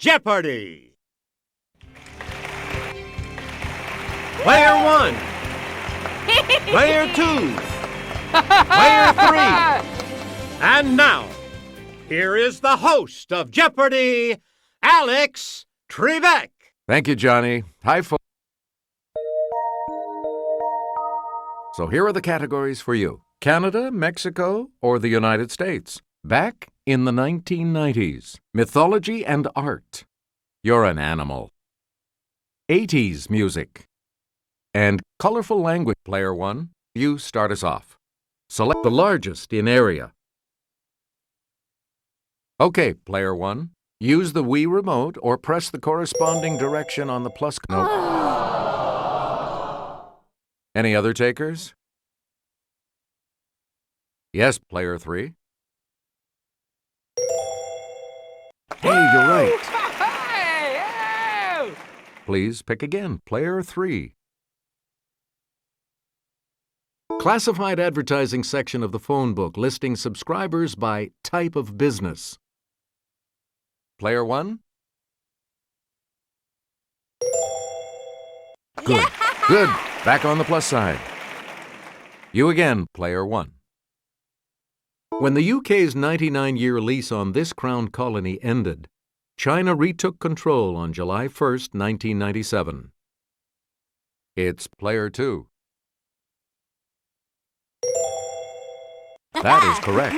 Jeopardy! Player 1. Player 2. Player 3. And now, here is the host of Jeopardy, Alex Trebek. Thank you, Johnny. Hi, folks. So here are the categories for you. Canada, Mexico, or the United States? Back in the 1990s. Mythology and art. You're an animal. 80s music. And colorful language. Player 1, you start us off. Select the largest in area. Okay, Player 1. Use the Wii remote or press the corresponding direction on the plus. No. Any other takers? Yes, Player 3. Hey, you're right. Please pick again, Player 3. Classified advertising section of the phone book listing subscribers by type of business. Player 1? Good. Good. Back on the plus side. You again, Player 1. When the UK's 99-year lease on this crown colony ended, China retook control on July 1st, 1997. It's Player 2. That is correct.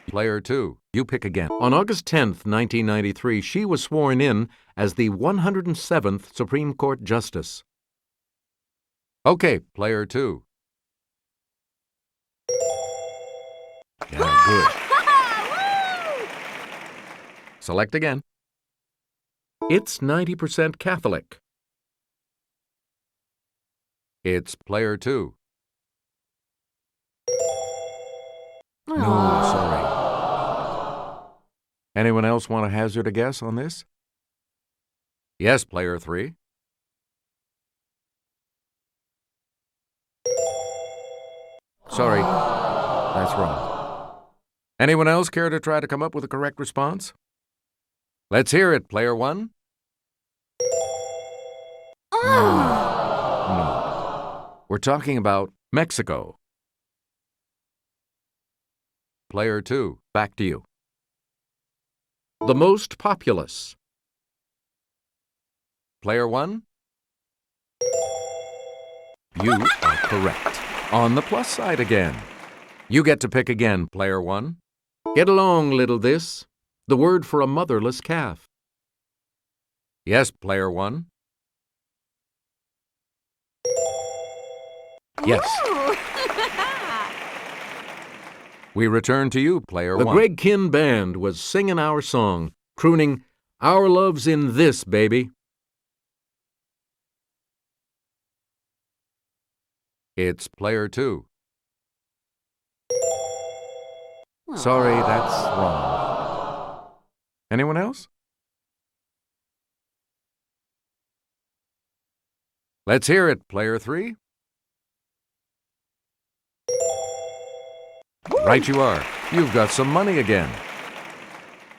Player 2, you pick again. On August 10th, 1993, she was sworn in as the 107th Supreme Court Justice. Okay, Player 2. Yeah, good. Select again. It's 90% Catholic. It's Player 2. No, sorry. Anyone else want to hazard a guess on this? Yes, Player 3. Sorry, that's wrong. Anyone else care to try to come up with a correct response? Let's hear it, Player 1. No. We're talking about Mexico. Player 2, back to you. The most populous. Player 1? You are correct. On the plus side again. You get to pick again, Player 1. Get along, little this. The word for a motherless calf. Yes, Player 1. Yes. We return to you, Player 1. The Greg Kinn Band was singing our song, crooning, "Our love's in this, baby." It's Player 2. Sorry, that's wrong. Anyone else? Let's hear it, Player 3. Right you are. You've got some money again.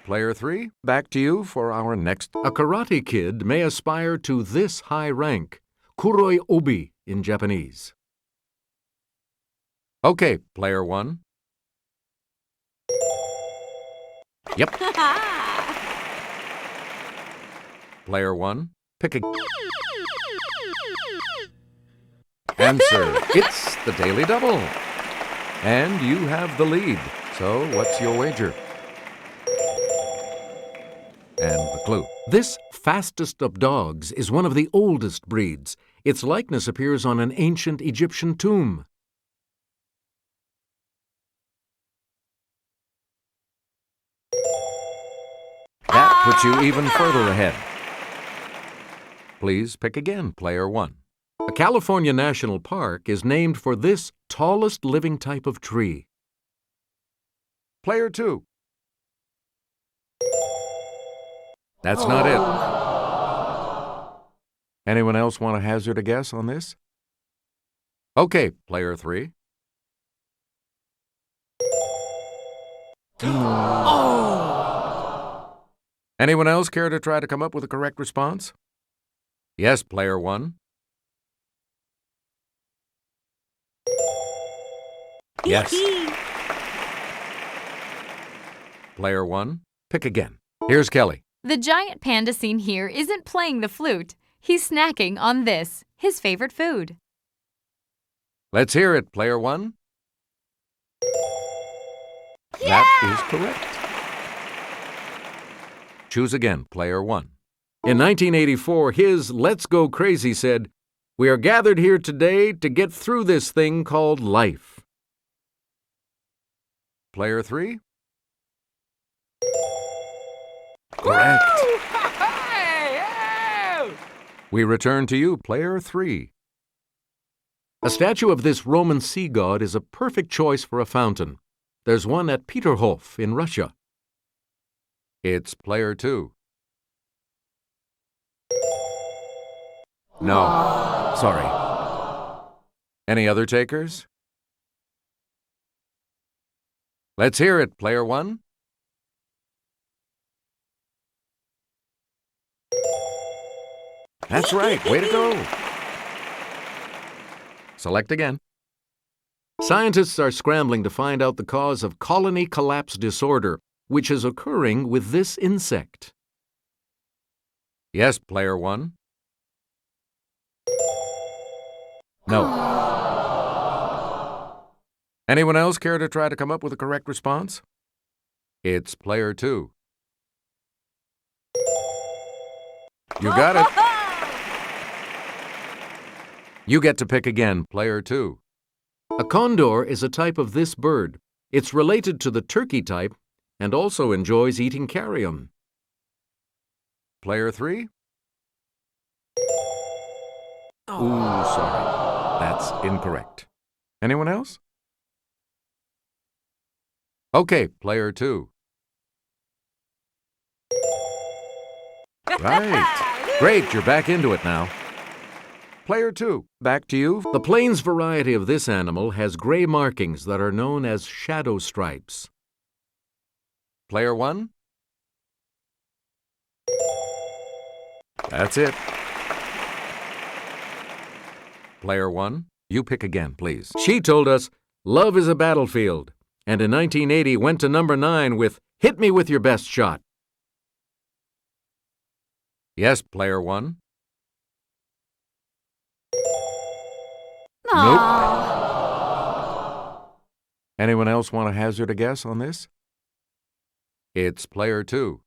Player 3, back to you for our next. A karate kid may aspire to this high rank, kuroi obi in Japanese. Okay, Player 1. Yep. Player 1, pick a... Answer, it's the Daily Double. And you have the lead. So what's your wager? And the clue. This fastest of dogs is one of the oldest breeds. Its likeness appears on an ancient Egyptian tomb. That puts you even further ahead. Please pick again, Player 1. A California national park is named for this tallest living type of tree. Player 2. That's not it. Anyone else want to hazard a guess on this? Okay, Player 3. Anyone else care to try to come up with a correct response? Yes, player 1. Yes. Player 1, pick again. Here's Kelly. The giant panda seen here isn't playing the flute. He's snacking on this, his favorite food. Let's hear it, player 1. That is correct. Choose again, player 1. In 1984, his Let's Go Crazy said, "We are gathered here today to get through this thing called life." Player 3. Correct. We return to you, player 3. A statue of this Roman sea god is a perfect choice for a fountain. There's one at Peterhof in Russia. It's player 2. No, sorry. Any other takers? Let's hear it, player 1. That's right, way to go. Select again. Scientists are scrambling to find out the cause of colony collapse disorder, which is occurring with this insect. Yes, player 1. No. Anyone else care to try to come up with a correct response? It's player 2. You got it. You get to pick again, player 2. A condor is a type of this bird. It's related to the turkey type and also enjoys eating carrion. Player 3? Ooh, sorry. That's incorrect. Anyone else? Okay, player 2. Right. Great, you're back into it now. Player 2, back to you. The plains variety of this animal has gray markings that are known as shadow stripes. Player 1? That's it. Player 1, you pick again, please. She told us, "Love is a battlefield," and in 1980 went to number 9 with "Hit Me With Your Best Shot." Yes, player 1. Nope. Anyone else want to hazard a guess on this? It's player 2.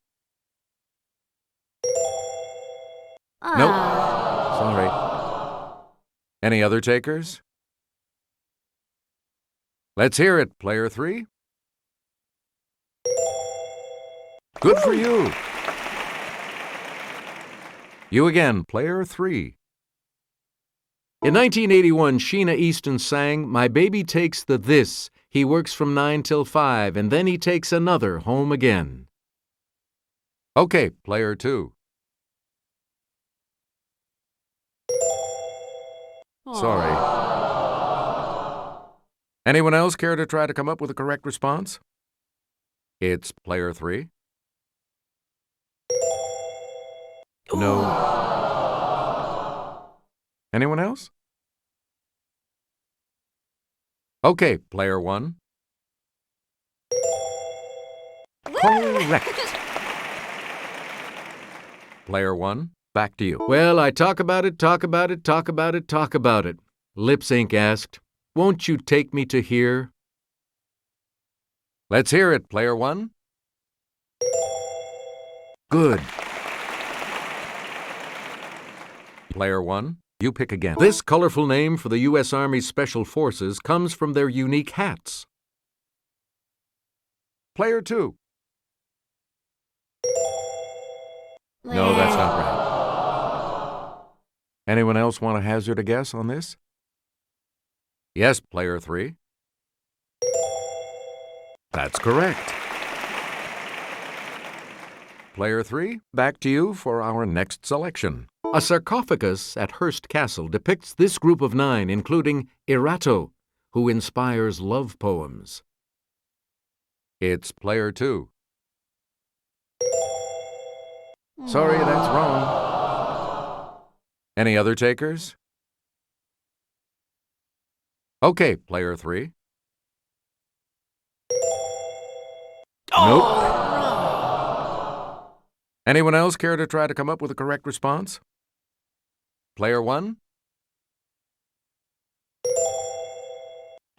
Nope. Sorry. Any other takers? Let's hear it, player 3. Good for you. You again, player 3. In 1981, Sheena Easton sang, "My baby takes the this. He works from 9 till 5, and then he takes another home again." Okay, player 2. Sorry. Anyone else care to try to come up with a correct response? It's player 3. No. Anyone else? Okay, player 1. Correct. Player 1, back to you. Well, I talk about it, talk about it, talk about it, talk about it. Lip Sync asked, "Won't you take me to here?" Let's hear it, player 1. Good. Player 1, you pick again. This colorful name for the U.S. Army Special Forces comes from their unique hats. Player 2. No, that's not right. Anyone else want to hazard a guess on this? Yes, player 3. That's correct. Player 3, back to you for our next selection. A sarcophagus at Hearst Castle depicts this group of 9, including Erato, who inspires love poems. It's player 2. Sorry, that's wrong. Any other takers? Okay, player 3. Nope. Anyone else care to try to come up with a correct response? Player 1?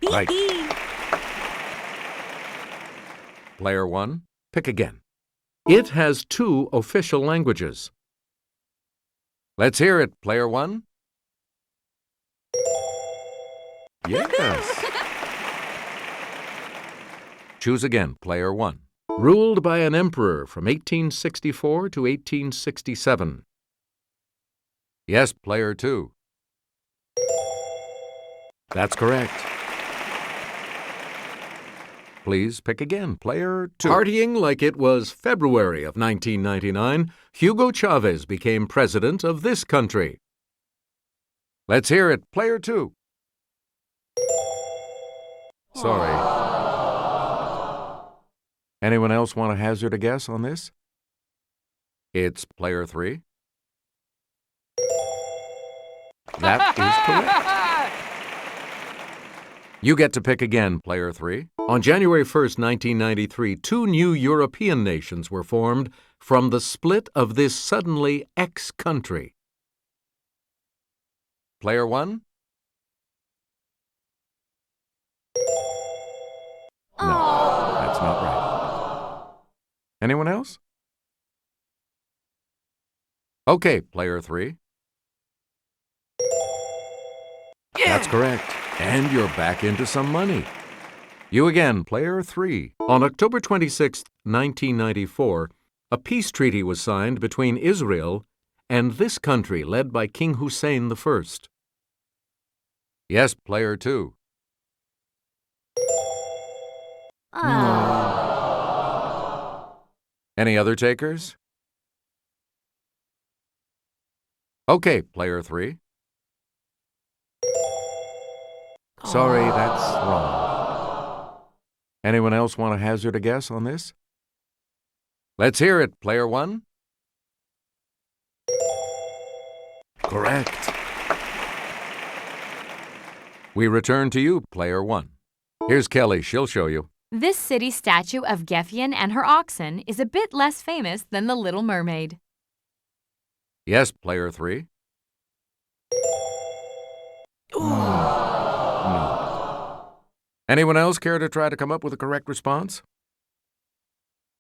Right. Player 1, pick again. It has 2 official languages. Let's hear it, player 1. Yes. Choose again, player 1. Ruled by an emperor from 1864 to 1867. Yes, player 2. That's correct. Please pick again, player 2. Partying like it was February of 1999, Hugo Chavez became president of this country. Let's hear it, player 2. Sorry. Anyone else want to hazard a guess on this? It's player 3. That is correct. You get to pick again, player 3. On January 1st, 1993, 2 new European nations were formed from the split of this suddenly ex-country. Player 1? No, that's not right. Anyone else? Okay, player 3. That's correct. And you're back into some money. You again, player 3. On October 26, 1994, a peace treaty was signed between Israel and this country led by King Hussein I. Yes, player 2. Any other takers? Okay, player 3. Sorry, that's wrong. Anyone else want to hazard a guess on this? Let's hear it, player 1. Correct. We return to you, player 1. Here's Kelly, she'll show you. This city statue of Geffen and her oxen is a bit less famous than the Little Mermaid. Yes, player 3. No. Anyone else care to try to come up with a correct response?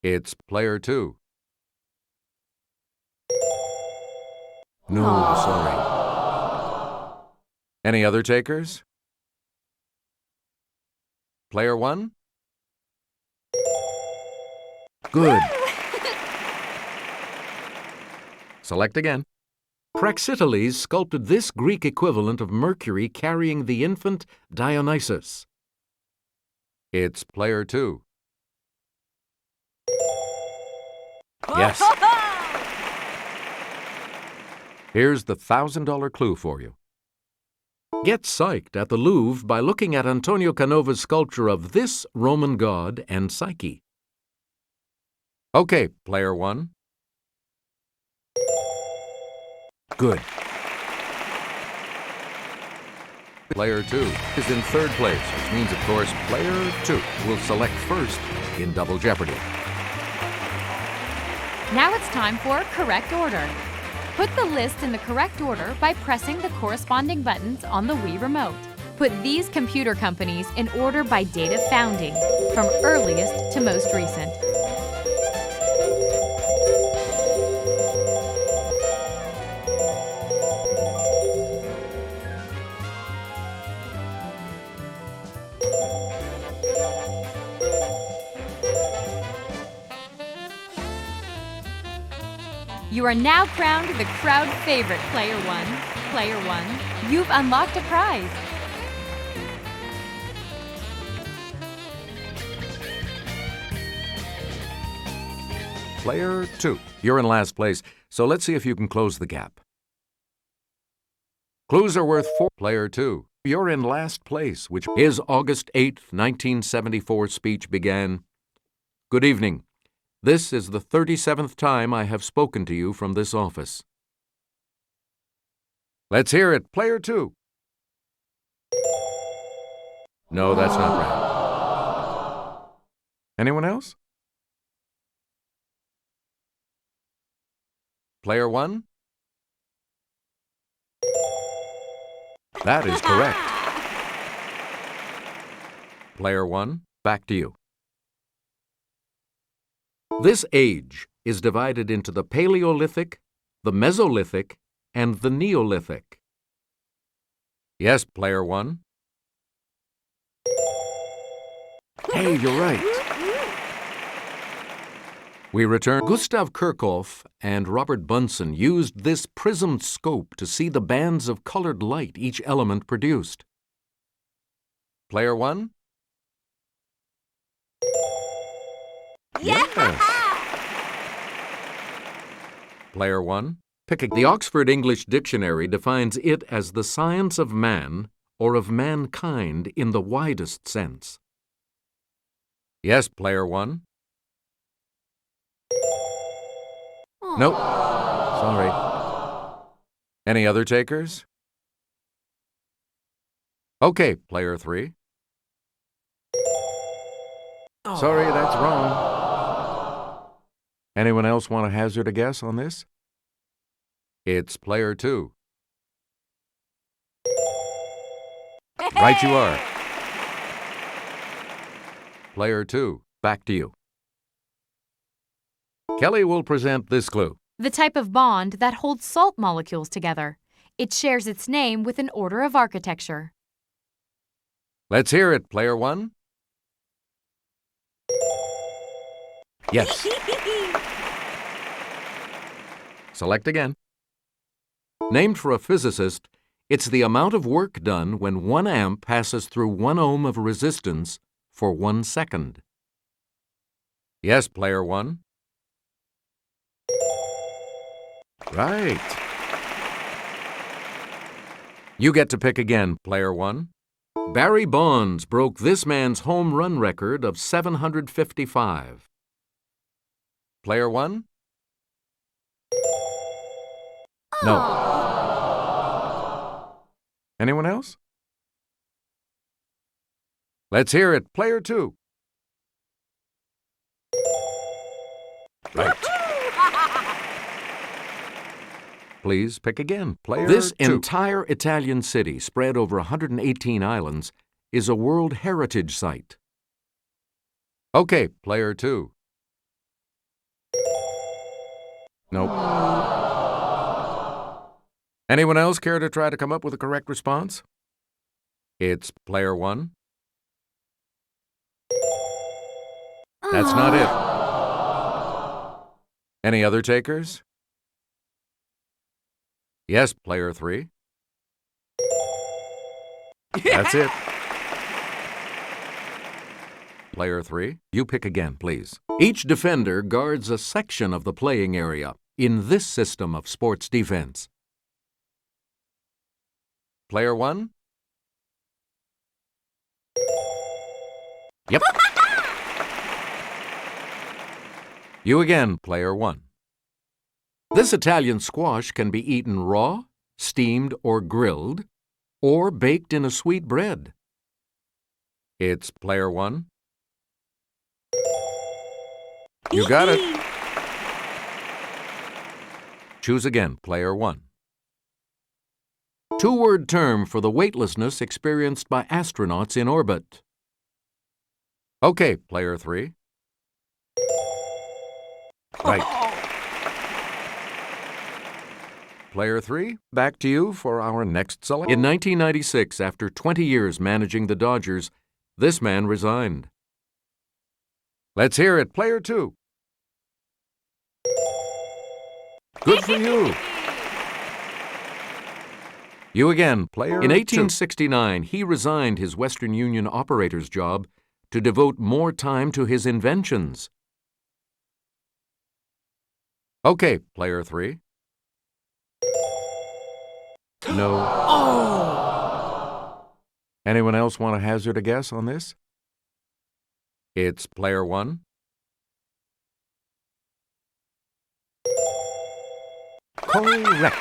It's player 2. No, sorry. Any other takers? Player 1? Good. Select again. Praxiteles sculpted this Greek equivalent of Mercury carrying the infant Dionysus. It's player 2. Yes. Here's the $1,000 clue for you. Get psyched at the Louvre by looking at Antonio Canova's sculpture of this Roman god and Psyche. Okay, player 1. Good. Player 2 is in 3rd place, which means, of course, player 2 will select first in Double Jeopardy. Now it's time for correct order. Put the list in the correct order by pressing the corresponding buttons on the Wii remote. Put these computer companies in order by date of founding, from earliest to most recent. You are now crowned the crowd favorite, Player 1. Player 1, you've unlocked a prize. Player 2, you're in last place, so let's see if you can close the gap. Clues are worth 4. Player 2, you're in last place, which his August 8, 1974 speech began. Good evening. This is the 37th time I have spoken to you from this office. Let's hear it, player 2. No, that's not right. Anyone else? Player 1? That is correct. Player 1, back to you. This age is divided into the Paleolithic, the Mesolithic, and the Neolithic. Yes, player 1. Hey, you're right. We return. Gustav Kirchhoff and Robert Bunsen used this prismed scope to see the bands of colored light each element produced. Player 1? Yes. Player 1, the Oxford English Dictionary defines it as the science of man or of mankind in the widest sense. Yes, player 1. Nope. Sorry. Any other takers? Okay, player 3. Sorry, that's wrong. Anyone else want to hazard a guess on this? It's player 2. Right you are. Player 2, back to you. Kelly will present this clue. The type of bond that holds salt molecules together. It shares its name with an order of architecture. Let's hear it, player 1. Yes. Select again. Named for a physicist, it's the amount of work done when 1 amp passes through 1 ohm of resistance for 1 second. Yes, player 1. Right. You get to pick again, player 1. Barry Bonds broke this man's home run record of 755. Player 1? No. Anyone else? Let's hear it, player 2. Right. Please pick again, player 2. This entire Italian city, spread over 118 islands, is a World Heritage Site. Okay, player 2. Nope. Anyone else care to try to come up with a correct response? It's player 1. That's not it. Any other takers? Yes, player 3. That's it. Player 3, you pick again, please. Each defender guards a section of the playing area in this system of sports defense. Player 1? Yep. You again, player 1. This Italian squash can be eaten raw, steamed or grilled, or baked in a sweet bread. It's player 1. You got it. Choose again, player 1. Two-word term for the weightlessness experienced by astronauts in orbit. Okay, player 3. Right. Player 3, back to you for our next selection. In 1996, after 20 years managing the Dodgers, this man resigned. Let's hear it, player 2. Good for you. You again, player 2. In 1869, he resigned his Western Union operator's job to devote more time to his inventions. Okay, player 3. No. Oh! Anyone else want to hazard a guess on this? It's player 1. Correct.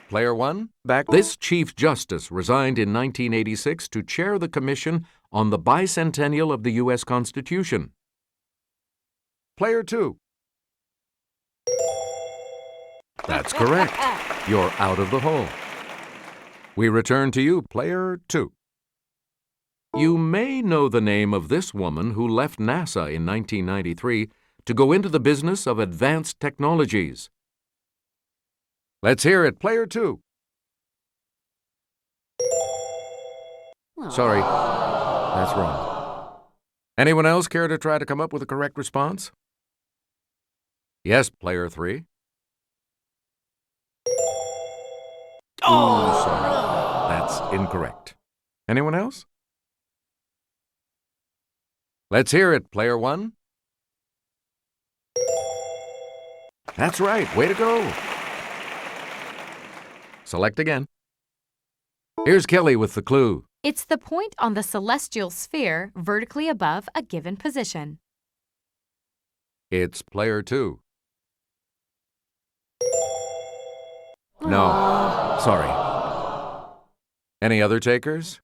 Player 1, back. This Chief Justice resigned in 1986 to chair the Commission on the Bicentennial of the U.S. Constitution. Player 2. That's correct. You're out of the hole. We return to you, Player 2. You may know the name of this woman who left NASA in 1993 to go into the business of advanced technologies. Let's hear it, Player 2. Sorry, that's wrong. Anyone else care to try to come up with a correct response? Yes, Player 3. Oh, sorry. That's incorrect. Anyone else? Let's hear it, Player 1. That's right. Way to go. Select again. Here's Kelly with the clue. It's the point on the celestial sphere vertically above a given position. It's Player 2. No, sorry. Any other takers?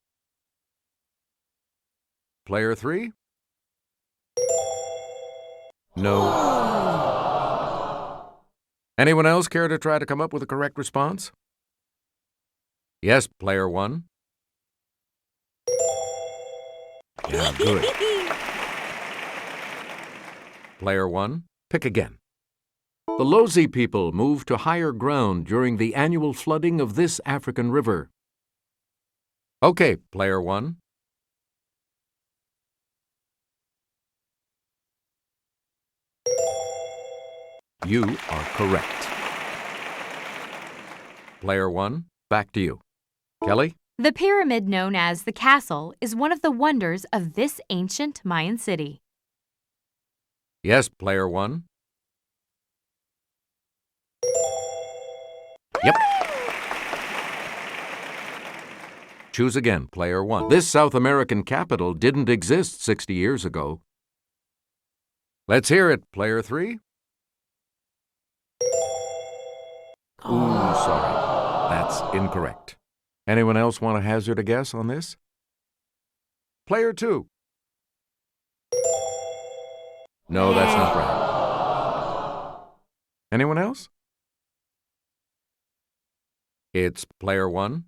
Player 3? No. Anyone else care to try to come up with a correct response? Yes, Player 1. Yeah, good. Player 1, pick again. The Lozi people moved to higher ground during the annual flooding of this African river. Okay, Player 1. You are correct. Player 1, back to you. Kelly? The pyramid known as the castle is one of the wonders of this ancient Mayan city. Yes, Player 1. Yep. Choose again, Player 1. This South American capital didn't exist 60 years ago. Let's hear it, Player 3. Ooh, sorry. That's incorrect. Anyone else want to hazard a guess on this? Player 2. No, that's not right. Anyone else? It's Player 1.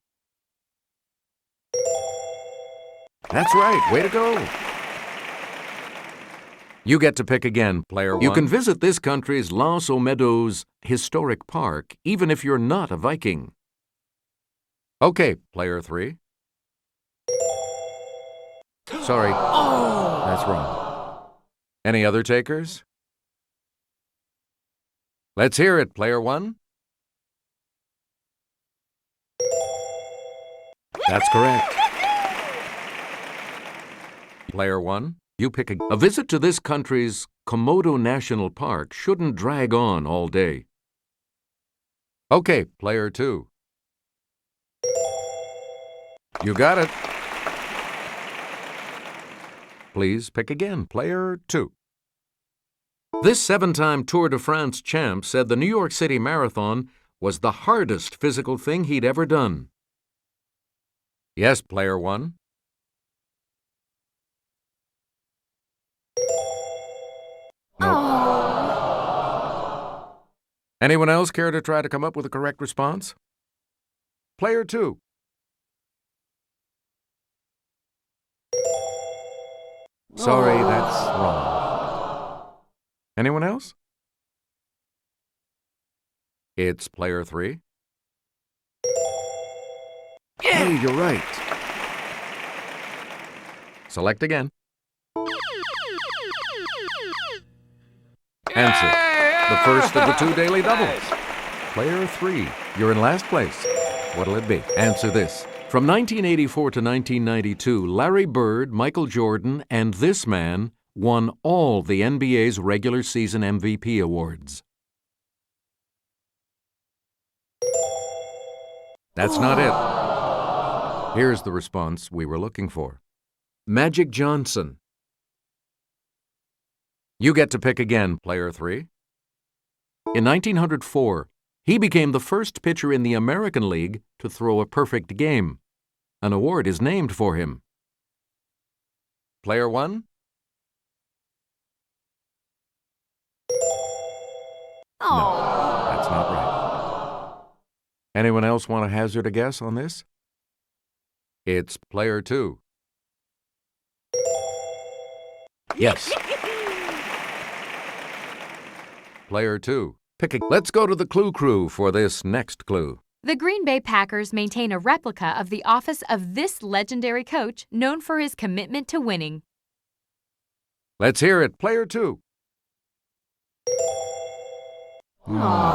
That's right. Way to go. You get to pick again, Player 1. You can visit this country's Los Olmedos Historic Park, even if you're not a Viking. Okay, Player 3. Sorry. That's wrong. Any other takers? Let's hear it, Player 1. That's correct. Player 1, you pick a visit to this country's Komodo National Park shouldn't drag on all day. Okay, Player 2. You got it. Please pick again, Player 2. This 7-time Tour de France champ said the New York City Marathon was the hardest physical thing he'd ever done. Yes, Player 1. No. Anyone else care to try to come up with a correct response? Player 2. Sorry, that's wrong. Anyone else? It's Player 3. Hey, you're right. Select again. Answer. The first of the 2 daily doubles. Player 3. You're in last place. What'll it be? Answer this. From 1984 to 1992, Larry Bird, Michael Jordan, and this man won all the NBA's regular season MVP awards. That's not it. Here's the response we were looking for. Magic Johnson. You get to pick again, Player 3. In 1904, he became the first pitcher in the American League to throw a perfect game. An award is named for him. Player 1? No, that's not right. Anyone else want to hazard a guess on this? It's player 2. Yes. Player 2. Let's go to the Clue Crew for this next clue. The Green Bay Packers maintain a replica of the office of this legendary coach known for his commitment to winning. Let's hear it, player 2. No.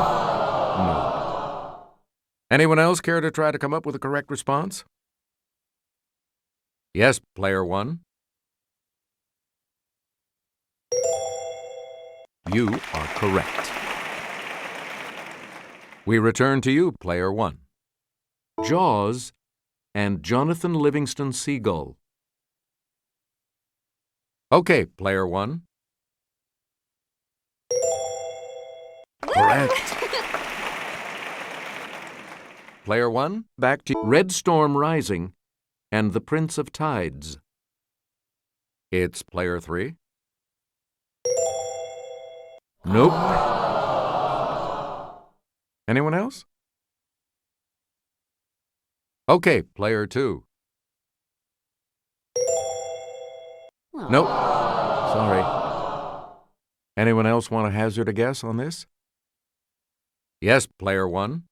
Anyone else care to try to come up with a correct response? Yes, player 1. You are correct. We return to you, player 1. Jaws and Jonathan Livingston Seagull. Okay, player 1. Correct. Player 1, back to Red Storm Rising and The Prince of Tides. It's player 3. Nope. Anyone else? Okay, player 2. Nope. Sorry. Anyone else want to hazard a guess on this? Yes, player 1.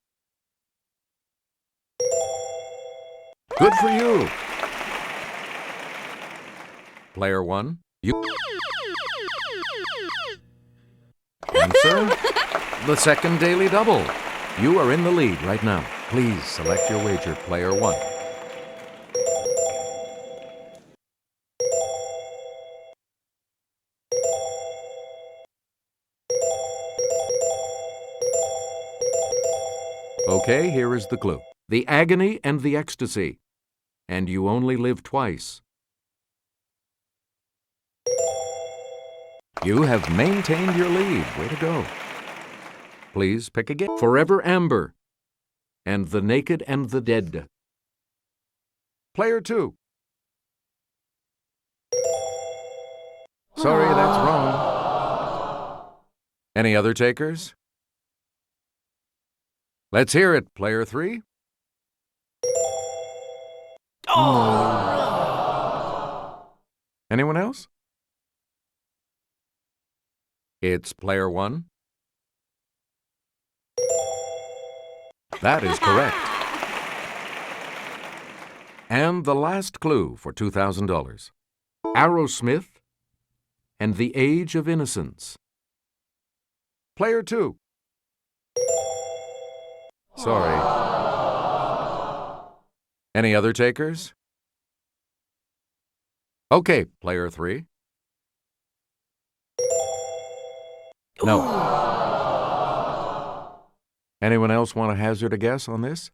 Good for you. Player 1, you. Answer? The second daily double. You are in the lead right now. Please select your wager, player 1. Okay, here is the clue. The agony and the ecstasy. And you only live twice. You have maintained your lead. Way to go. Please pick again. Forever Amber and The Naked and the Dead. Player 2. Sorry, that's wrong. Any other takers? Let's hear it, player 3. Oh! Anyone else? It's player 1. That is correct. And the last clue for $2,000. Aerosmith and the Age of Innocence. Player 2. Sorry. Any other takers? Okay, player 3. No. Anyone else want to hazard a guess on this?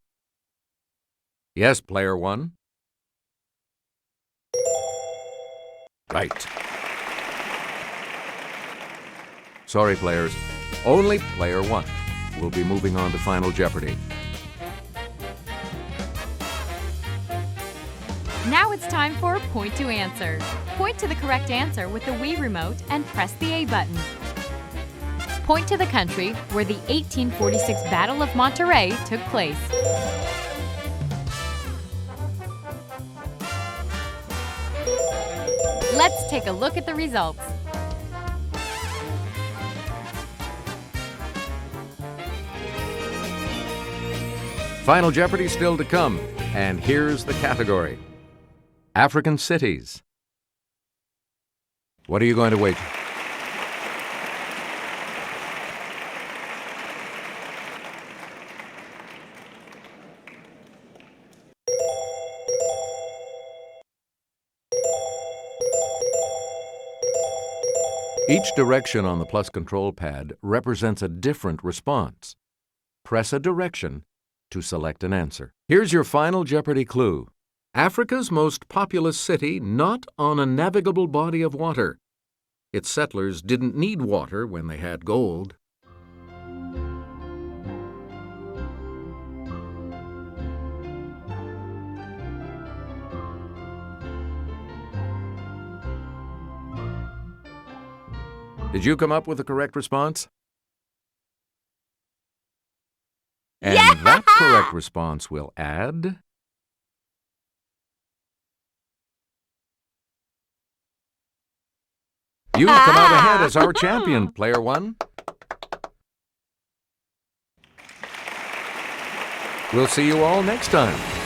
Yes, player 1. Right. Sorry, players. Only player 1 will be moving on to Final Jeopardy. Now it's time for Point to Answer. Point to the correct answer with the Wii remote and press the A button. Point to the country where the 1846 Battle of Monterey took place. Let's take a look at the results. Final Jeopardy still to come, and here's the category. African cities. What are you going to wager? Each direction on the plus control pad represents a different response. Press a direction to select an answer. Here's your Final Jeopardy clue. Africa's most populous city not on a navigable body of water. Its settlers didn't need water when they had gold. Did you come up with the correct response? And Yeah! that correct response will add... You've come out ahead as our champion, player one. We'll see you all next time.